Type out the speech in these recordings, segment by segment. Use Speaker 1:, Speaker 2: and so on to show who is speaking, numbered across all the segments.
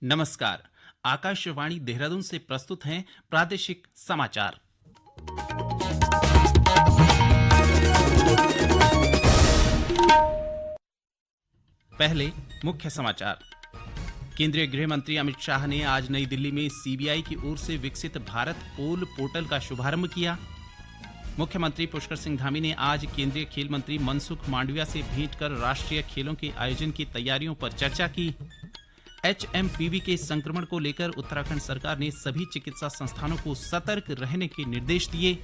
Speaker 1: नमस्कार। आकाशवाणी देहरादून से प्रस्तुत हैं प्रादेशिक समाचार। पहले मुख्य समाचार। केंद्रीय गृह मंत्री अमित शाह ने आज नई दिल्ली में सीबीआई की ओर से विकसित भारत पोल पोर्टल का शुभारंभ किया। मुख्यमंत्री पुष्कर सिंह धामी ने आज केंद्रीय खेल मंत्री मनसुख मांडविया से भेंट कर राष्ट्रीय खेलों के आयोजन की तैयारियों पर चर्चा की। एचएमपीवी के संक्रमण को लेकर उत्तराखंड सरकार ने सभी चिकित्सा संस्थानों को सतर्क रहने के निर्देश दिए।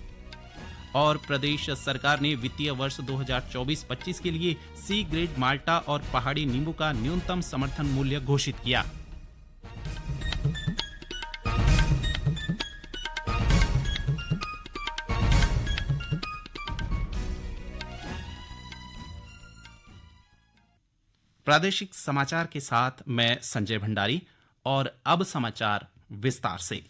Speaker 1: और प्रदेश सरकार ने वित्तीय वर्ष 2024-25 के लिए सी ग्रेड माल्टा और पहाड़ी नींबू का न्यूनतम समर्थन मूल्य घोषित किया। प्रादेशिक समाचार के साथ मैं संजय भंडारी। और अब समाचार विस्तार से।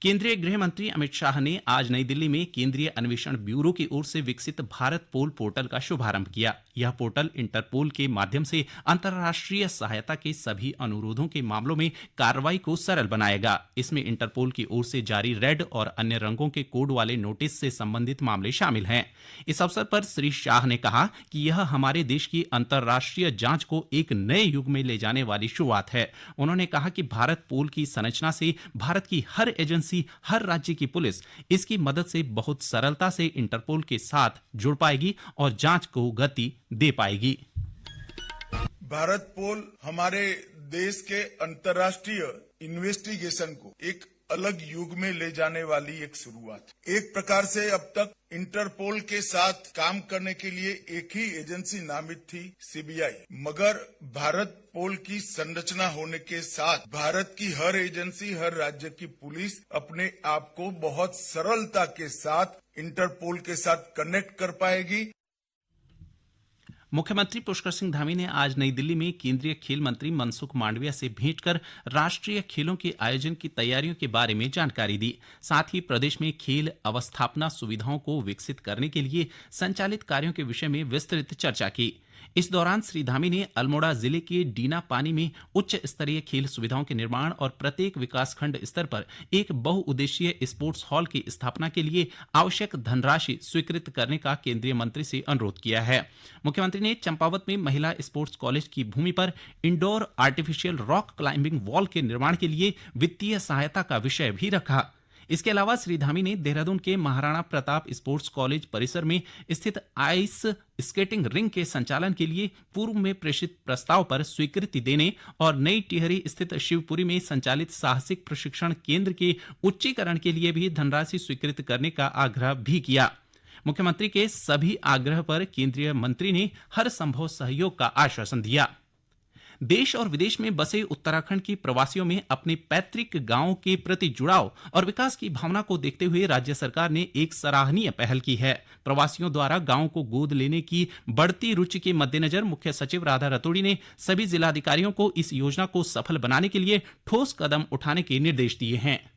Speaker 1: केंद्रीय गृह मंत्री अमित शाह ने आज नई दिल्ली में केंद्रीय अन्वेषण ब्यूरो की ओर से विकसित भारत पोल पोर्टल का शुभारंभ किया। यह पोर्टल इंटरपोल के माध्यम से अंतर्राष्ट्रीय सहायता के सभी अनुरोधों के मामलों में कार्रवाई को सरल बनाएगा। इसमें इंटरपोल की ओर से जारी रेड और अन्य रंगों के कोड वाले नोटिस से संबंधित मामले शामिल हैं। इस अवसर पर श्री शाह ने कहा कि यह हमारे देश की अंतर्राष्ट्रीय जांच को एक नए युग में ले जाने वाली शुरुआत है। उन्होंने कहा कि भारत पोल की संरचना से भारत की हर एजेंसी, हर राज्य की पुलिस इसकी मदद से बहुत सरलता से इंटरपोल के साथ जुड़ पाएगी और जांच को गति दे पाएगी।
Speaker 2: भारत पोल हमारे देश के अंतर्राष्ट्रीय इन्वेस्टिगेशन को एक अलग युग में ले जाने वाली एक शुरुआत। एक प्रकार से अब तक इंटरपोल के साथ काम करने के लिए एक ही एजेंसी नामित थी, सीबीआई। मगर भारत पोल की संरचना होने के साथ भारत की हर एजेंसी, हर राज्य की पुलिस अपने आप को बहुत सरलता के साथ इंटरपोल के साथ कनेक्ट कर पाएगी।
Speaker 1: मुख्यमंत्री पुष्कर सिंह धामी ने आज नई दिल्ली में केंद्रीय खेल मंत्री मनसुख मांडविया से भेंट कर राष्ट्रीय खेलों के आयोजन की तैयारियों के बारे में जानकारी दी। साथ ही प्रदेश में खेल अवस्थापना सुविधाओं को विकसित करने के लिए संचालित कार्यों के विषय में विस्तृत चर्चा की। इस दौरान श्री धामी ने अल्मोड़ा जिले के डीना पानी में उच्च स्तरीय खेल सुविधाओं के निर्माण और प्रत्येक विकासखंड स्तर पर एक बहुउद्देशीय स्पोर्ट्स हॉल की स्थापना के लिए आवश्यक धनराशि स्वीकृत करने का केंद्रीय मंत्री से अनुरोध किया है। मुख्यमंत्री ने चंपावत में महिला स्पोर्ट्स कॉलेज की भूमि पर indoor artificial rock climbing wall के निर्माण के लिए वित्तीय सहायता का विषय भी रखा। इसके अलावा श्री धामी ने देहरादून के महाराणा प्रताप स्पोर्ट्स कॉलेज परिसर में स्थित आइस स्केटिंग रिंग के संचालन के लिए पूर्व में प्रेषित प्रस्ताव पर स्वीकृति देने और नई टिहरी स्थित शिवपुरी में संचालित साहसिक प्रशिक्षण केंद्र के उच्चीकरण के लिए भी धनराशि स्वीकृत करने का आग्रह भी किया। मुख्यमंत्री के सभी आग्रह पर केंद्रीय मंत्री ने हर संभव सहयोग का आश्वासन दिया। देश और विदेश में बसे उत्तराखंड के प्रवासियों में अपने पैतृक गांवों के प्रति जुड़ाव और विकास की भावना को देखते हुए राज्य सरकार ने एक सराहनीय पहल की है। प्रवासियों द्वारा गांवों को गोद लेने की बढ़ती रुचि के मद्देनजर मुख्य सचिव राधा रतूड़ी ने सभी जिलाधिकारियों को इस योजना को सफल बनाने के लिए ठोस कदम उठाने के निर्देश दिए हैं।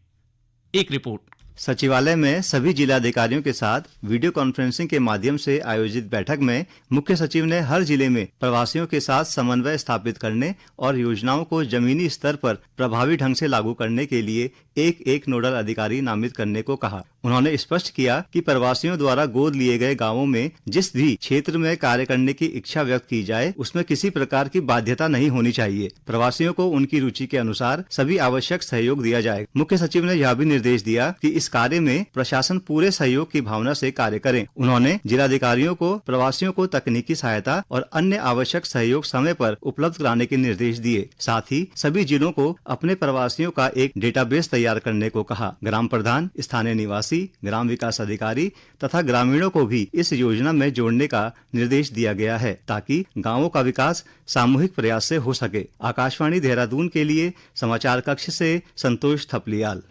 Speaker 1: एक रिपोर्ट।
Speaker 3: सचिवालय में सभी जिलाधिकारियों के साथ वीडियो कॉन्फ्रेंसिंग के माध्यम से आयोजित बैठक में मुख्य सचिव ने हर जिले में प्रवासियों के साथ समन्वय स्थापित करने और योजनाओं को जमीनी स्तर पर प्रभावी ढंग से लागू करने के लिए एक नोडल अधिकारी नामित करने को कहा। उन्होंने स्पष्ट किया कि प्रवासियों द्वारा गोद लिए गए गांवों में जिस भी क्षेत्र में कार्य करने की इच्छा व्यक्त की जाए उसमें किसी प्रकार की बाध्यता नहीं होनी चाहिए। प्रवासियों को उनकी रुचि के अनुसार सभी आवश्यक सहयोग दिया जाए। मुख्य सचिव ने यह भी निर्देश दिया कि इस कार्य में प्रशासन पूरे सहयोग की भावना से कार्य करे। उन्होंने जिलाधिकारियों को प्रवासियों को तकनीकी सहायता और अन्य आवश्यक सहयोग समय पर उपलब्ध कराने के निर्देश दिए। साथ ही सभी जिलों को अपने प्रवासियों का एक डेटाबेस तैयार करने को कहा। ग्राम प्रधान, स्थानीय निवासी, ग्राम विकास अधिकारी तथा ग्रामीणों को भी इस योजना में जोड़ने का निर्देश दिया गया है ताकि गांवों का विकास सामूहिक प्रयास से हो सके। आकाशवाणी देहरादून के लिए समाचार कक्ष से संतोष थपलियाल।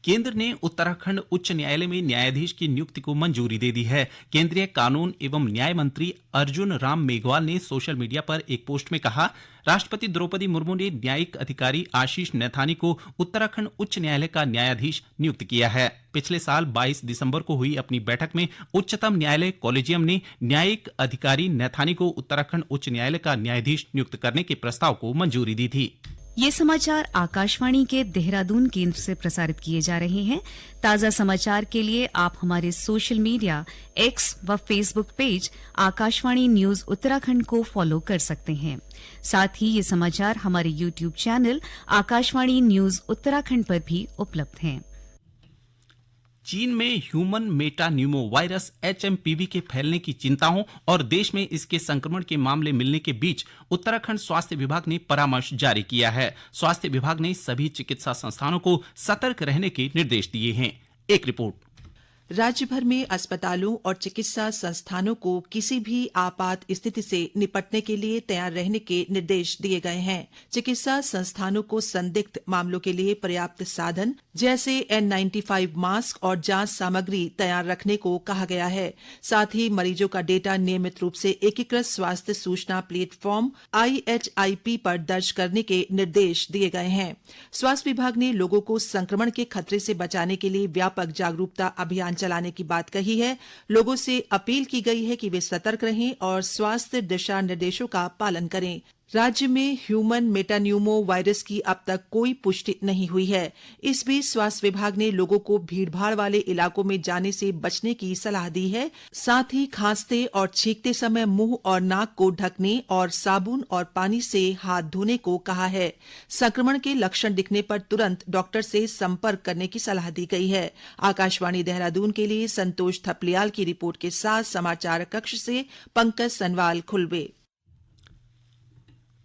Speaker 1: केंद्र ने उत्तराखंड उच्च न्यायालय में न्यायाधीश की नियुक्ति को मंजूरी दे दी है। केंद्रीय कानून एवं न्याय मंत्री अर्जुन राम मेघवाल ने सोशल मीडिया पर एक पोस्ट में कहा, राष्ट्रपति द्रौपदी मुर्मू ने न्यायिक अधिकारी आशीष नैथानी को उत्तराखंड उच्च न्यायालय का न्यायाधीश नियुक्त किया है। पिछले साल 22 दिसंबर को हुई अपनी बैठक में उच्चतम न्यायालय कॉलेजियम ने न्यायिक अधिकारी नैथानी को उत्तराखंड उच्च न्यायालय का न्यायाधीश नियुक्त करने के प्रस्ताव को मंजूरी दी थी।
Speaker 4: ये समाचार आकाशवाणी के देहरादून केंद्र से प्रसारित किए जा रहे हैं। ताजा समाचार के लिए आप हमारे सोशल मीडिया एक्स व Facebook page Akashvani news Uttarakhand को फॉलो कर सकते हैं। साथ ही ये समाचार हमारे YouTube channel Akashvani news Uttarakhand पर भी उपलब्ध हैं।
Speaker 1: चीन में ह्यूमन मेटान्यूमो वायरस HMPV के फैलने की चिंताओं और देश में इसके संक्रमण के मामले मिलने के बीच उत्तराखंड स्वास्थ्य विभाग ने परामर्श जारी किया है। स्वास्थ्य विभाग ने सभी चिकित्सा संस्थानों को सतर्क रहने के निर्देश दिए हैं। एक रिपोर्ट।
Speaker 5: राज्य भर में अस्पतालों और चिकित्सा संस्थानों को किसी भी आपात स्थिति से निपटने के लिए तैयार रहने के निर्देश दिए गए हैं। चिकित्सा संस्थानों को संदिग्ध मामलों के लिए पर्याप्त साधन जैसे N95 मास्क और जांच सामग्री तैयार रखने को कहा गया है। साथ ही मरीजों का डेटा नियमित रूप से एकीकृत स्वास्थ्य सूचना प्लेटफॉर्म IHIP पर दर्ज करने के निर्देश दिए गए हैं। स्वास्थ्य विभाग ने लोगों को संक्रमण के खतरे से बचाने के लिए व्यापक जागरूकता अभियान चलाने की बात कही है। लोगों से अपील की गई है कि वे सतर्क रहें और स्वास्थ्य दिशा निर्देशों का पालन करें। राज्य में ह्यूमन मेटान्यूमो वायरस की अब तक कोई पुष्टि नहीं हुई है। इस बीच स्वास्थ्य विभाग ने लोगों को भीड़भाड़ वाले इलाकों में जाने से बचने की सलाह दी है। साथ ही खांसते और छींकते समय मुंह और नाक को ढकने और साबुन और पानी से हाथ धोने को कहा है। संक्रमण के लक्षण दिखने पर तुरंत डॉक्टर से संपर्क करने की सलाह दी गई है। आकाशवाणी देहरादून के लिए संतोष थपलियाल की रिपोर्ट के साथ समाचार कक्ष से पंकज सनवाल खुलबे।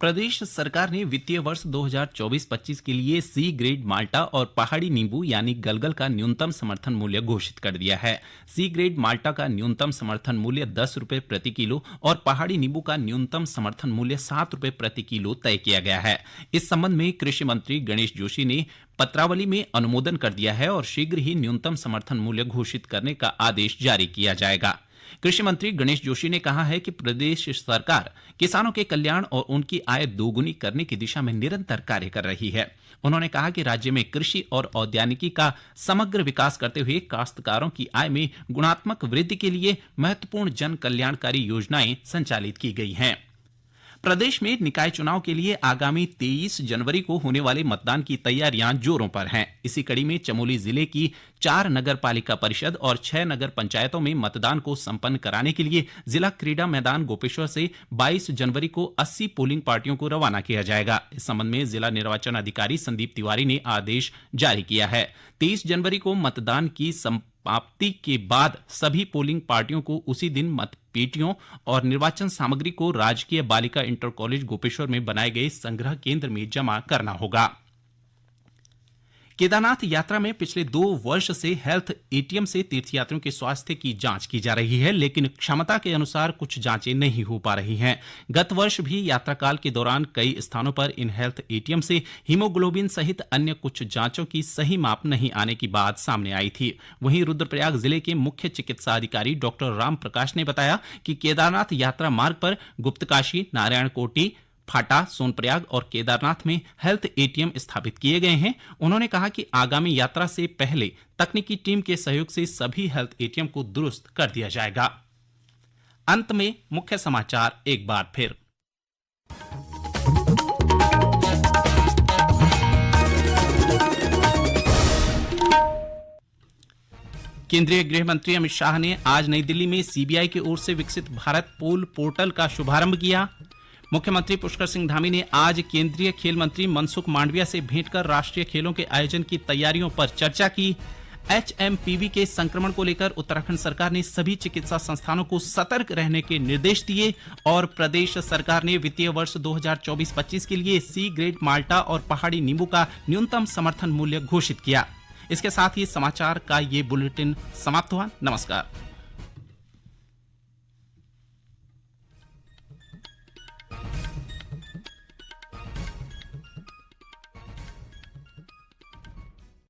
Speaker 1: प्रदेश सरकार ने वित्तीय वर्ष 2024-25 के लिए सी ग्रेड माल्टा और पहाड़ी नींबू यानी गलगल का न्यूनतम समर्थन मूल्य घोषित कर दिया है। सी ग्रेड माल्टा का न्यूनतम समर्थन मूल्य 10 रुपए प्रति किलो और पहाड़ी नींबू का न्यूनतम समर्थन मूल्य 7 रुपए प्रति किलो तय किया गया है। इस संबंध में कृषि मंत्री गणेश जोशी ने पत्रावली में अनुमोदन कर दिया है और शीघ्र ही न्यूनतम समर्थन मूल्य घोषित करने का आदेश जारी किया जाएगा। कृषि मंत्री गणेश जोशी ने कहा है कि प्रदेश सरकार किसानों के कल्याण और उनकी आय दोगुनी करने की दिशा में निरंतर कार्य कर रही है। उन्होंने कहा कि राज्य में कृषि और औद्यानिकी का समग्र विकास करते हुए काश्तकारों की आय में गुणात्मक वृद्धि के लिए महत्वपूर्ण जन कल्याणकारी योजनाएं संचालित की गई हैं। प्रदेश में निकाय चुनाव के लिए आगामी 23 जनवरी को होने वाले मतदान की तैयारियां जोरों पर हैं। इसी कड़ी में चमोली जिले की 4 नगर पालिका परिषद और 6 नगर पंचायतों में मतदान को संपन्न कराने के लिए जिला क्रीड़ा मैदान गोपेश्वर से 22 जनवरी को 80 पोलिंग पार्टियों को रवाना किया जाएगा। इस संबंध में जिला निर्वाचन अधिकारी संदीप तिवारी ने आदेश जारी किया है। 23 जनवरी को मतदान की समाप्ति के बाद सभी पोलिंग पार्टियों को उसी दिन मतपेटियों और निर्वाचन सामग्री को राजकीय बालिका इंटर कॉलेज गोपेश्वर में बनाए गए संग्रह केंद्र में जमा करना होगा। केदारनाथ यात्रा में पिछले 2 वर्ष से हेल्थ एटीएम से तीर्थयात्रियों के स्वास्थ्य की जांच की जा रही है, लेकिन क्षमता के अनुसार कुछ जांचें नहीं हो पा रही हैं। गत वर्ष भी यात्रा काल के दौरान कई स्थानों पर इन हेल्थ एटीएम से हीमोग्लोबिन सहित अन्य कुछ जांचों की सही माप नहीं आने की बात सामने आई थी। वहीं रुद्रप्रयाग जिले के मुख्य चिकित्सा अधिकारी डॉक्टर राम प्रकाश ने बताया कि केदारनाथ यात्रा मार्ग पर गुप्तकाशी, नारायणकोटी, फाटा, सोनप्रयाग और केदारनाथ में हेल्थ एटीएम स्थापित किए गए हैं। उन्होंने कहा कि आगामी यात्रा से पहले तकनीकी टीम के सहयोग से सभी हेल्थ एटीएम को दुरुस्त कर दिया जाएगा। अंत में मुख्य समाचार एक बार फिर। केंद्रीय गृह मंत्री अमित शाह ने आज नई दिल्ली में सीबीआई की ओर से विकसित भारत पोल पोर्टल का शुभारंभ किया। मुख्यमंत्री पुष्कर सिंह धामी ने आज केंद्रीय खेल मंत्री मनसुख मांडविया से भेंट कर राष्ट्रीय खेलों के आयोजन की तैयारियों पर चर्चा की। HMPV के संक्रमण को लेकर उत्तराखंड सरकार ने सभी चिकित्सा संस्थानों को सतर्क रहने के निर्देश दिए और प्रदेश सरकार ने वित्तीय वर्ष 2024-25 के लिए सी ग्रेड माल्टा और पहाड़ी नींबू का न्यूनतम समर्थन मूल्य घोषित किया। इसके साथ ही समाचार का ये बुलेटिन समाप्त हुआ। नमस्कार।